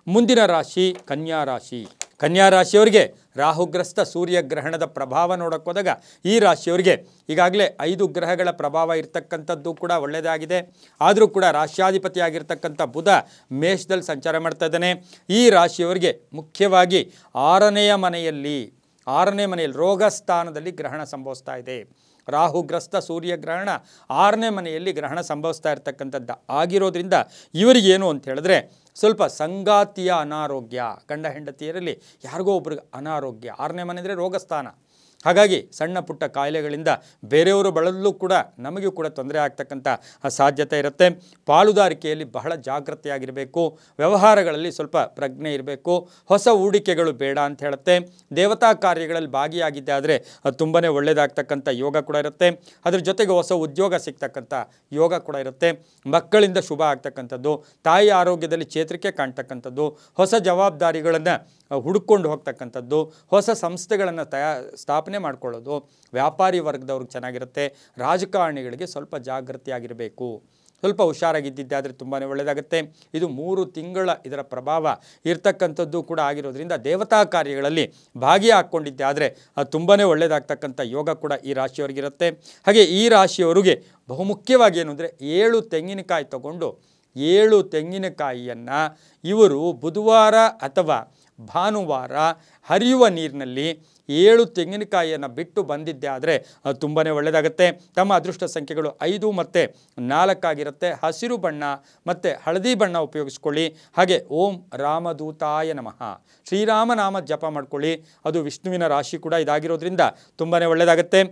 ಮುಂದಿನ ರಾಶಿ ಕನ್ಯಾ ರಾಶಿ. ಕನ್ಯಾ ರಾಶಿಯವರಿಗೆ ರಾಹುಗ್ರಸ್ತ ಸೂರ್ಯಗ್ರಹಣದ ಪ್ರಭಾವ ನೋಡೋಕೆ ಹೋದಾಗ ಈ ರಾಶಿಯವರಿಗೆ ಈಗಾಗಲೇ 5 ಗ್ರಹಗಳ ಪ್ರಭಾವ ಇರತಕ್ಕಂಥದ್ದು ಕೂಡ ಒಳ್ಳೆಯದಾಗಿದೆ. ಆದರೂ ಕೂಡ ರಾಶ್ಯಾಧಿಪತಿಯಾಗಿರ್ತಕ್ಕಂಥ ಬುಧ ಮೇಷದಲ್ಲಿ ಸಂಚಾರ ಮಾಡ್ತಾ ಇದ್ದಾನೆ. ಈ ರಾಶಿಯವರಿಗೆ ಮುಖ್ಯವಾಗಿ 6ನೇ ಮನೆಯಲ್ಲಿ ರೋಗ ಸ್ಥಾನದಲ್ಲಿ ಗ್ರಹಣ ಸಂಭವಿಸ್ತಾ ಇದೆ. ರಾಹುಗ್ರಸ್ತ ಸೂರ್ಯಗ್ರಹಣ 6ನೇ ಮನೆಯಲ್ಲಿ ಗ್ರಹಣ ಸಂಭವಿಸ್ತಾ ಇರತಕ್ಕಂಥದ್ದು ಆಗಿರೋದ್ರಿಂದ ಇವರಿಗೇನು ಅಂತ ಹೇಳಿದ್ರೆ ಸ್ವಲ್ಪ ಸಂಗಾತಿಯ ಅನಾರೋಗ್ಯ, ಗಂಡ ಹೆಂಡತಿಯರಲ್ಲಿ ಯಾರಿಗೋ ಒಬ್ರಿಗೆ ಅನಾರೋಗ್ಯ. 6ನೇ ಮನೆ ಅಂದರೆ ರೋಗಸ್ಥಾನ. ಹಾಗಾಗಿ ಸಣ್ಣ ಪುಟ್ಟ ಕಾಯಿಲೆಗಳಿಂದ ಬೇರೆಯವರು ಬಳಲೂ ಕೂಡ ನಮಗೂ ಕೂಡ ತೊಂದರೆ ಆಗ್ತಕ್ಕಂಥ ಸಾಧ್ಯತೆ ಇರುತ್ತೆ. ಪಾಲುದಾರಿಕೆಯಲ್ಲಿ ಬಹಳ ಜಾಗೃತಿಯಾಗಿರಬೇಕು. ವ್ಯವಹಾರಗಳಲ್ಲಿ ಸ್ವಲ್ಪ ಪ್ರಜ್ಞೆ ಇರಬೇಕು. ಹೊಸ ಹೂಡಿಕೆಗಳು ಬೇಡ ಅಂತ ಹೇಳುತ್ತೆ. ದೇವತಾ ಕಾರ್ಯಗಳಲ್ಲಿ ಭಾಗಿಯಾಗಿದ್ದೆ ಆದರೆ ಅದು ತುಂಬಾ ಒಳ್ಳೆಯದಾಗ್ತಕ್ಕಂಥ ಯೋಗ ಕೂಡ ಇರುತ್ತೆ. ಅದ್ರ ಜೊತೆಗೆ ಹೊಸ ಉದ್ಯೋಗ ಸಿಗ್ತಕ್ಕಂಥ ಯೋಗ ಕೂಡ ಇರುತ್ತೆ. ಮಕ್ಕಳಿಂದ ಶುಭ ಆಗ್ತಕ್ಕಂಥದ್ದು, ತಾಯಿ ಆರೋಗ್ಯದಲ್ಲಿ ಚೇತರಿಕೆ ಕಾಣ್ತಕ್ಕಂಥದ್ದು, ಹೊಸ ಜವಾಬ್ದಾರಿಗಳನ್ನು ಹುಡುಕೊಂಡು ಹೋಗ್ತಕ್ಕಂಥದ್ದು, ಹೊಸ ಸಂಸ್ಥೆಗಳನ್ನು ಸ್ಥಾಪನೆ ಮಾಡ್ಕೊಳ್ಳೋದು, ವ್ಯಾಪಾರಿ ವರ್ಗದವ್ರಿಗೆ ಚೆನ್ನಾಗಿರುತ್ತೆ. ರಾಜಕಾರಣಿಗಳಿಗೆ ಸ್ವಲ್ಪ ಜಾಗೃತಿಯಾಗಿರಬೇಕು, ಸ್ವಲ್ಪ ಹುಷಾರಾಗಿದ್ದಿದ್ದೆ ಆದರೆ ತುಂಬಾ ಒಳ್ಳೆಯದಾಗುತ್ತೆ. ಇದು 3 ತಿಂಗಳ ಇದರ ಪ್ರಭಾವ ಇರ್ತಕ್ಕಂಥದ್ದು ಕೂಡ ಆಗಿರೋದ್ರಿಂದ ದೇವತಾ ಕಾರ್ಯಗಳಲ್ಲಿ ಭಾಗಿಯಾಕೊಂಡಿದ್ದೆ ಆದರೆ ಅದು ತುಂಬಾ ಒಳ್ಳೆಯದಾಗ್ತಕ್ಕಂಥ ಯೋಗ ಕೂಡ ಈ ರಾಶಿಯವರಿಗಿರುತ್ತೆ. ಹಾಗೆ ಈ ರಾಶಿಯವರಿಗೆ ಬಹುಮುಖ್ಯವಾಗಿ ಏನು ಅಂದರೆ 7 ತೆಂಗಿನಕಾಯಿ ತಗೊಂಡು 7 ತೆಂಗಿನಕಾಯಿಯನ್ನು ಇವರು ಬುಧವಾರ ಅಥವಾ ಭಾನುವಾರ ಹರಿಯುವ ನೀರಿನಲ್ಲಿ 7 ತೆಂಗಿನಕಾಯಿಯನ್ನು ಬಿಟ್ಟು ಬಂದಿದ್ದೆ ಆದರೆ ಅದು ತುಂಬಾ ಒಳ್ಳೆಯದಾಗುತ್ತೆ. ತಮ್ಮ ಅದೃಷ್ಟ ಸಂಖ್ಯೆಗಳು 5 ಮತ್ತು 4 ಆಗಿರುತ್ತೆ. ಹಸಿರು ಬಣ್ಣ ಮತ್ತು ಹಳದಿ ಬಣ್ಣ ಉಪಯೋಗಿಸ್ಕೊಳ್ಳಿ. ಹಾಗೆ ಓಂ ರಾಮದೂತಾಯ ನಮಃ ಶ್ರೀರಾಮನಾಮ ಜಪ ಮಾಡ್ಕೊಳ್ಳಿ. ಅದು ವಿಷ್ಣುವಿನ ರಾಶಿ ಕೂಡ ಇದಾಗಿರೋದ್ರಿಂದ ತುಂಬಾ ಒಳ್ಳೆಯದಾಗುತ್ತೆ.